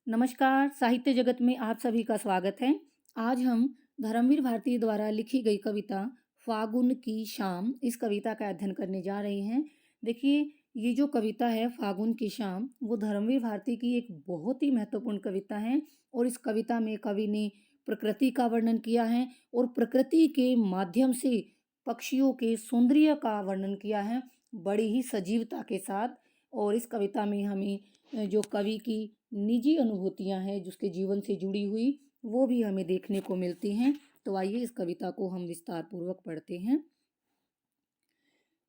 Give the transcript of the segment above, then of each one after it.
नमस्कार, साहित्य जगत में आप सभी का स्वागत है। आज हम धर्मवीर भारती द्वारा लिखी गई कविता फागुन की शाम इस कविता का अध्ययन करने जा रहे हैं। देखिए, ये जो कविता है फागुन की शाम वो धर्मवीर भारती की एक बहुत ही महत्वपूर्ण कविता है और इस कविता में कवि ने प्रकृति का वर्णन किया है और प्रकृति के माध्यम से पक्षियों के सौंदर्य का वर्णन किया है बड़ी ही सजीवता के साथ। और इस कविता में हमें जो कवि की निजी अनुभूतियाँ हैं जिसके जीवन से जुड़ी हुई वो भी हमें देखने को मिलती हैं। तो आइए इस कविता को हम विस्तार पूर्वक पढ़ते हैं।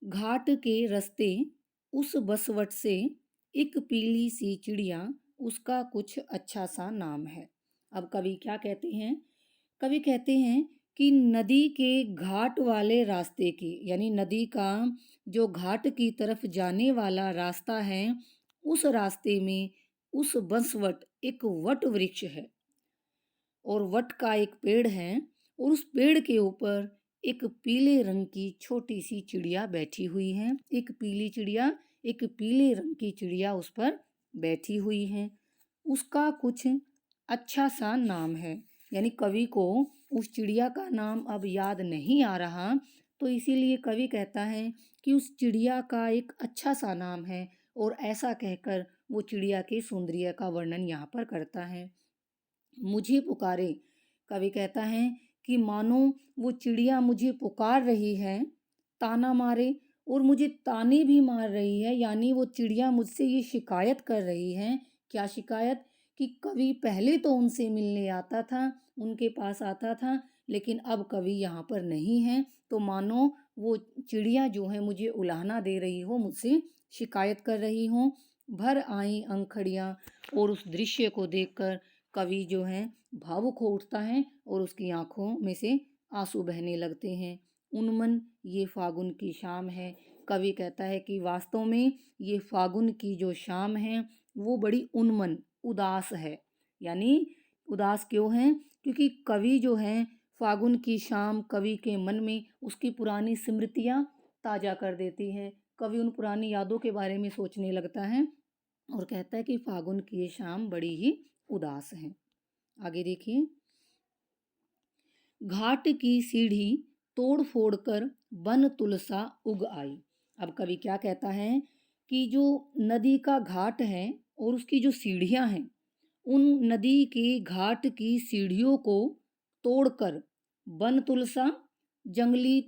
घाट के रास्ते उस बसवट से एक पीली सी चिड़िया, उसका कुछ अच्छा सा नाम है। अब कवि क्या कहते हैं? कवि कहते हैं कि नदी के घाट वाले रास्ते की, यानी नदी का जो घाट की तरफ जाने वाला रास्ता है, उस रास्ते में उस बंसवट एक वट वृक्ष है और वट का एक पेड़ है और उस पेड़ के ऊपर एक पीले रंग की छोटी सी चिड़िया बैठी हुई है। एक पीली चिड़िया, एक पीले रंग की चिड़िया उस पर बैठी हुई है। उसका कुछ अच्छा सा नाम है, यानी कवि को उस चिड़िया का नाम अब याद नहीं आ रहा, तो इसीलिए कवि कहता है कि उस चिड़िया का एक अच्छा सा नाम है और ऐसा कहकर वो चिड़िया के सौंदर्य का वर्णन यहाँ पर करता है। मुझे पुकारे, कवि कहता है कि मानो वो चिड़िया मुझे पुकार रही है, ताना मारे और मुझे ताने भी मार रही है, यानी वो चिड़िया मुझसे ये शिकायत कर रही है। क्या शिकायत? कि कवि पहले तो उनसे मिलने आता था, उनके पास आता था, लेकिन अब कवि यहाँ पर नहीं है, तो मानो वो चिड़िया जो है मुझे उलाहना दे रही हो, मुझसे शिकायत कर रही हो। भर आई अंखड़ियाँ, और उस दृश्य को देखकर कवि जो है भावुक हो उठता है और उसकी आंखों में से आंसू बहने लगते हैं। उन्मन ये फागुन की शाम है। कवि कहता है कि वास्तव में ये फागुन की जो शाम है वो बड़ी उन्मन, उदास है। यानी उदास क्यों है? क्योंकि कवि जो है फागुन की शाम कवि के मन में उसकी पुरानी स्मृतियाँ ताज़ा कर देती हैं। कवि उन पुरानी यादों के बारे में सोचने लगता है और कहता है कि फागुन की ये शाम बड़ी ही उदास है। आगे देखिए। घाट की सीढ़ी तोड़ फोड़ कर बन तुलसा उग आई। अब कवि क्या कहता है कि जो नदी का घाट है और उसकी जो सीढ़ियां हैं, उन नदी के घाट की सीढ़ियों को तोड़कर बन तुलसा, जंगली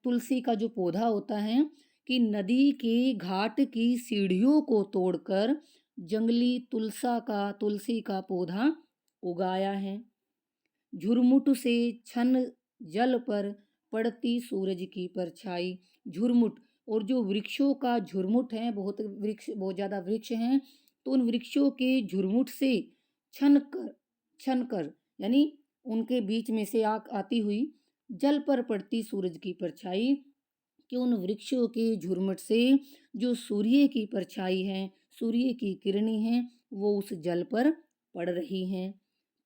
तुलसी का जो पौधा होता है, कि नदी के घाट की सीढ़ियों को तोड़कर जंगली तुलसी का पौधा उगाया है। झुरमुट से छन जल पर पड़ती सूरज की परछाई। झुरमुट, और जो वृक्षों का झुरमुट है, बहुत ज़्यादा वृक्ष हैं, तो उन वृक्षों के झुरमुट से छन कर यानी उनके बीच में से आग आती हुई जल पर पड़ती सूरज की परछाई, कि उन वृक्षों के झुरमुट से जो सूर्य की परछाई है, सूर्य की किरणें हैं, वो उस जल पर पड़ रही हैं।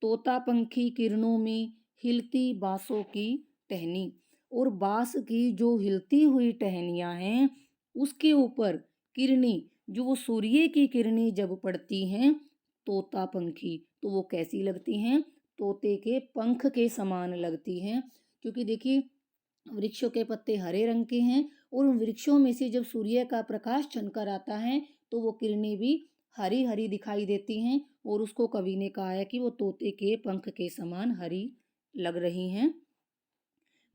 तोता पंखी किरणों में हिलती बांसों की टहनी, और बांस की जो हिलती हुई टहनियाँ हैं उसके ऊपर किरणें, जो वो सूर्य की किरणें जब पड़ती हैं तोता पंखी, तो वो कैसी लगती हैं? तोते के पंख के समान लगती हैं। क्योंकि देखिए, वृक्षों के पत्ते हरे रंग के हैं और उन वृक्षों में से जब सूर्य का प्रकाश छनकर आता है तो वो किरणें भी हरी हरी दिखाई देती हैं, और उसको कवि ने कहा है कि वो तोते के पंख के समान हरी लग रही हैं।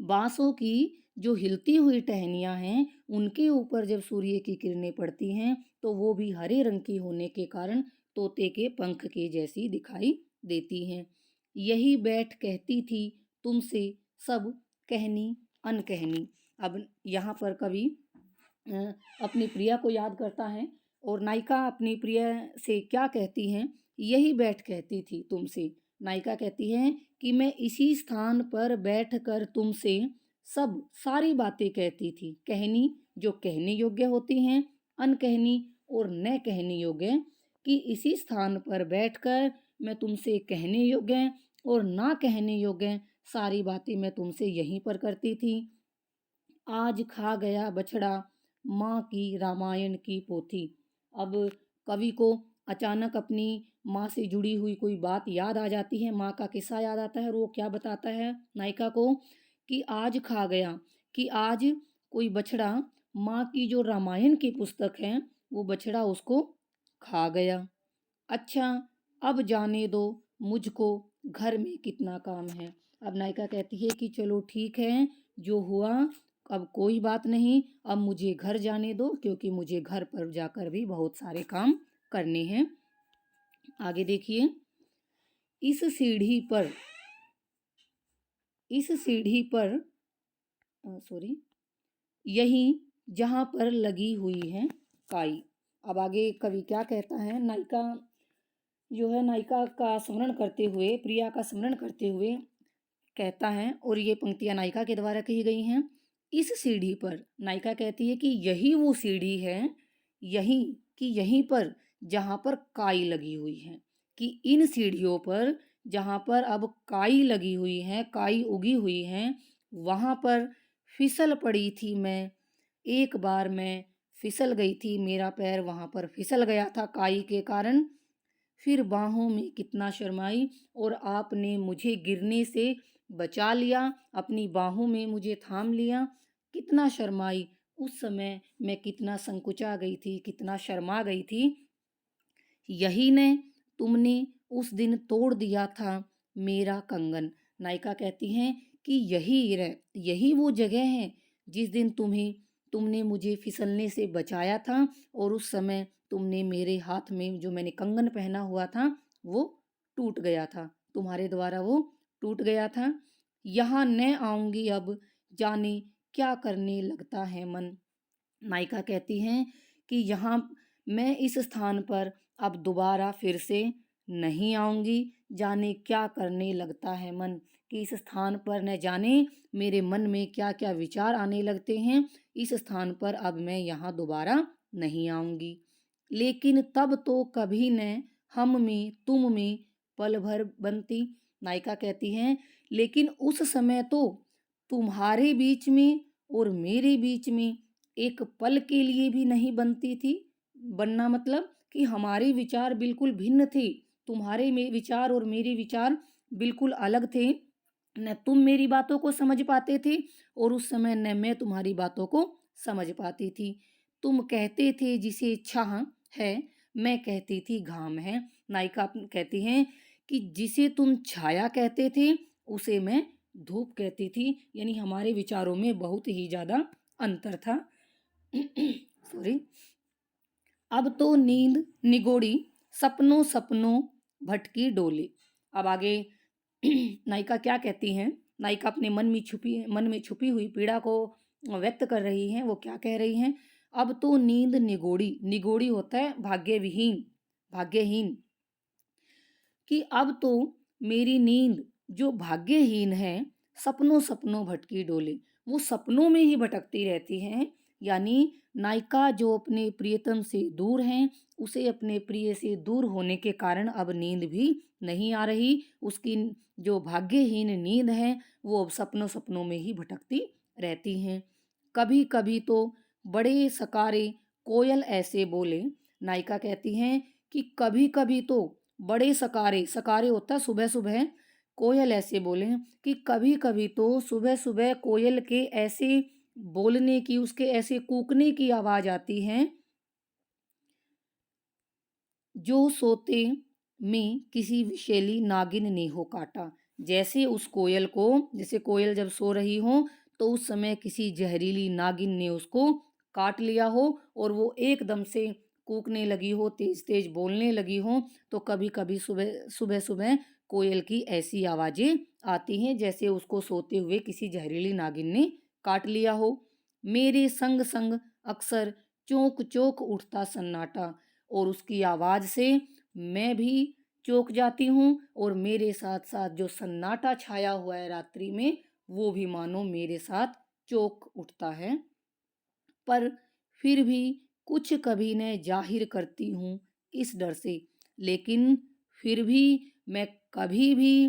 बांसों की जो हिलती हुई टहनियाँ हैं उनके ऊपर जब सूर्य की किरणें पड़ती हैं तो वो भी हरे रंग की होने के कारण तोते के पंख के जैसी दिखाई देती हैं। यही बैठ कहती थी तुमसे सब कहनी अनकहनी। अब यहाँ पर कवि अपनी प्रिया को याद करता है और नायिका अपनी प्रिय से क्या कहती हैं? यही बैठ कहती थी तुमसे। नायिका कहती है कि मैं इसी स्थान पर बैठकर तुमसे सब सारी बातें कहती थी। कहनी, जो कहने योग्य होती हैं, अनकहनी और न कहने योग्य, कि इसी स्थान पर बैठकर मैं तुमसे कहने योग्य और ना कहने योग्य सारी बातें मैं तुमसे यहीं पर करती थी। आज खा गया बछड़ा माँ की रामायण की पोथी। अब कवि को अचानक अपनी माँ से जुड़ी हुई कोई बात याद आ जाती है, माँ का किस्सा याद आता है और वो क्या बताता है नायिका को कि आज खा गया, कि आज कोई बछड़ा माँ की जो रामायण की पुस्तक है, वो बछड़ा उसको खा गया। अच्छा, अब जाने दो मुझको, घर में कितना काम है। अब नायिका कहती है कि चलो ठीक है, जो हुआ अब कोई बात नहीं, अब मुझे घर जाने दो क्योंकि मुझे घर पर जाकर भी बहुत सारे काम करने हैं। आगे देखिए, इस सीढ़ी पर इस सीढ़ी पर सॉरी यही जहाँ पर लगी हुई है काई। अब आगे कवि क्या कहता है, नायिका जो है नायिका का स्मरण करते हुए, प्रिया का स्मरण करते हुए कहता है, और ये पंक्तियां नायिका के द्वारा कही गई हैं। इस सीढ़ी पर नायिका कहती है कि यही वो सीढ़ी है, यही कि यहीं पर जहाँ पर काई लगी हुई है, कि इन सीढ़ियों पर जहाँ पर अब काई लगी हुई है, काई उगी हुई है, वहाँ पर फिसल पड़ी थी मैं। एक बार मैं फिसल गई थी, मेरा पैर वहाँ पर फिसल गया था काई के कारण। फिर बाहों में कितना शर्माई और आपने मुझे गिरने से बचा लिया, अपनी बाहों में मुझे थाम लिया। कितना शर्माई, उस समय मैं कितना संकुचा गई थी, कितना शर्मा गई थी। यही ने तुमने उस दिन तोड़ दिया था मेरा कंगन। नायिका कहती हैं कि यही वो जगह है जिस दिन तुमने मुझे फिसलने से बचाया था, और उस समय तुमने मेरे हाथ में जो मैंने कंगन पहना हुआ था वो टूट गया था, तुम्हारे द्वारा वो टूट गया था। यहाँ न आऊंगी अब, जाने क्या करने लगता है मन। नायिका कहती हैं कि यहाँ मैं इस स्थान पर अब दोबारा फिर से नहीं आऊंगी, जाने क्या करने लगता है मन, कि इस स्थान पर न जाने मेरे मन में क्या क्या विचार आने लगते हैं, इस स्थान पर अब मैं यहाँ दोबारा नहीं आऊंगी। लेकिन तब तो कभी न हम में तुम में पल भर बनती। नायिका कहती हैं लेकिन उस समय तो तुम्हारे बीच में और मेरे बीच में एक पल के लिए भी नहीं बनती थी। बनना मतलब कि हमारे विचार बिल्कुल भिन्न थे, तुम्हारे में विचार और मेरे विचार बिल्कुल अलग थे। न तुम मेरी बातों को समझ पाते थे और उस समय न मैं तुम्हारी बातों को समझ पाती थी। तुम कहते थे जिसे छाह है, मैं कहती थी घाम है। नायिका कहती हैं कि जिसे तुम छाया कहते थे उसे मैं धूप कहती थी, यानी हमारे विचारों में बहुत ही ज्यादा अंतर था। सॉरी। अब तो नींद निगोड़ी, सपनों सपनों भटकी डोली। अब आगे नायिका क्या कहती हैं, नायिका अपने मन में छुपी हुई पीड़ा को व्यक्त कर रही हैं। वो क्या कह रही हैं, अब तो नींद निगोड़ी, निगोड़ी होता है भाग्यविहीन, भाग्यहीन, कि अब तो मेरी नींद जो भाग्यहीन है, सपनों सपनों भटकी डोले, वो सपनों में ही भटकती रहती हैं। यानी नायिका जो अपने प्रियतम से दूर हैं, उसे अपने प्रिय से दूर होने के कारण अब नींद भी नहीं आ रही। उसकी जो भाग्यहीन नींद है वो अब सपनों सपनों में ही भटकती रहती हैं। कभी कभी तो बड़े सकारे कोयल ऐसे बोले। नायिका कहती हैं कि कभी कभी तो बड़े सकारे, सकारे होता है सुबह सुबह, कोयल ऐसे बोले कि कभी कभी तो सुबह सुबह कोयल के ऐसे बोलने की, उसके ऐसे कूकने की आवाज आती है जो सोते में किसी विषैली नागिन ने हो काटा। जैसे उस कोयल को, जैसे कोयल जब सो रही हो तो उस समय किसी जहरीली नागिन ने उसको काट लिया हो और वो एकदम से कूकने लगी हो, तेज तेज बोलने लगी हो। तो कभी कभी सुबह सुबह सुबह कोयल की ऐसी आवाजें आती हैं जैसे उसको सोते हुए किसी जहरीली नागिन ने काट लिया हो। मेरे संग संग अक्सर चौंक चौंक उठता सन्नाटा, और उसकी आवाज से मैं भी चौंक जाती हूँ और मेरे साथ साथ जो सन्नाटा छाया हुआ है रात्रि में, वो भी मानो मेरे साथ चौंक उठता है। पर फिर भी कुछ कभी न जाहिर करती हूँ इस डर से, लेकिन फिर भी मैं कभी भी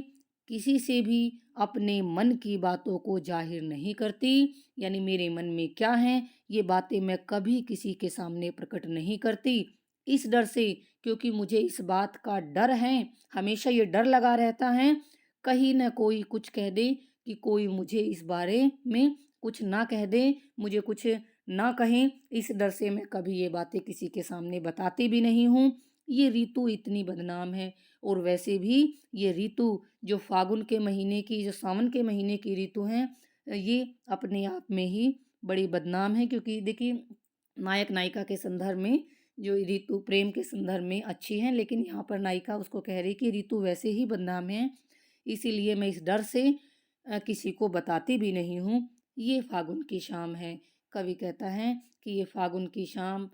किसी से भी अपने मन की बातों को जाहिर नहीं करती। यानी मेरे मन में क्या है ये बातें मैं कभी किसी के सामने प्रकट नहीं करती, इस डर से क्योंकि मुझे इस बात का डर है, हमेशा ये डर लगा रहता है, कहीं न कोई कुछ कह दे, कि कोई मुझे इस बारे में कुछ ना कह दे, मुझे कुछ ना कहें, इस डर से मैं कभी ये बातें किसी के सामने बताती भी नहीं हूँ। ये ऋतु इतनी बदनाम है और वैसे भी ये ऋतु जो फागुन के महीने की, जो सावन के महीने की ऋतु है, ये अपने आप में ही बड़ी बदनाम है, क्योंकि देखिए नायक-नायिका के संदर्भ में जो ऋतु प्रेम के संदर्भ में अच्छी है, लेकिन यहाँ पर नायिका उसको कह रही कि ऋतु वैसे ही बदनाम है, इसीलिए मैं इस डर से किसी को बताती भी नहीं हूँ। ये फागुन की शाम है। कवि कहता है कि ये फागुन की शाम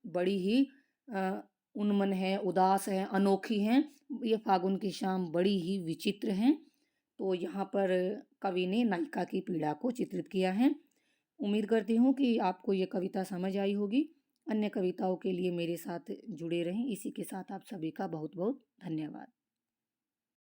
बड़ी ही अ, उन्मन है, उदास है, अनोखी है। ये फागुन की शाम बड़ी ही विचित्र है। तो यहाँ पर कवि ने नायिका की पीड़ा को चित्रित किया है। उम्मीद करती हूँ कि आपको ये कविता समझ आई होगी। अन्य कविताओं के लिए मेरे साथ जुड़े रहें। इसी के साथ आप सभी का बहुत-बहुत धन्यवाद।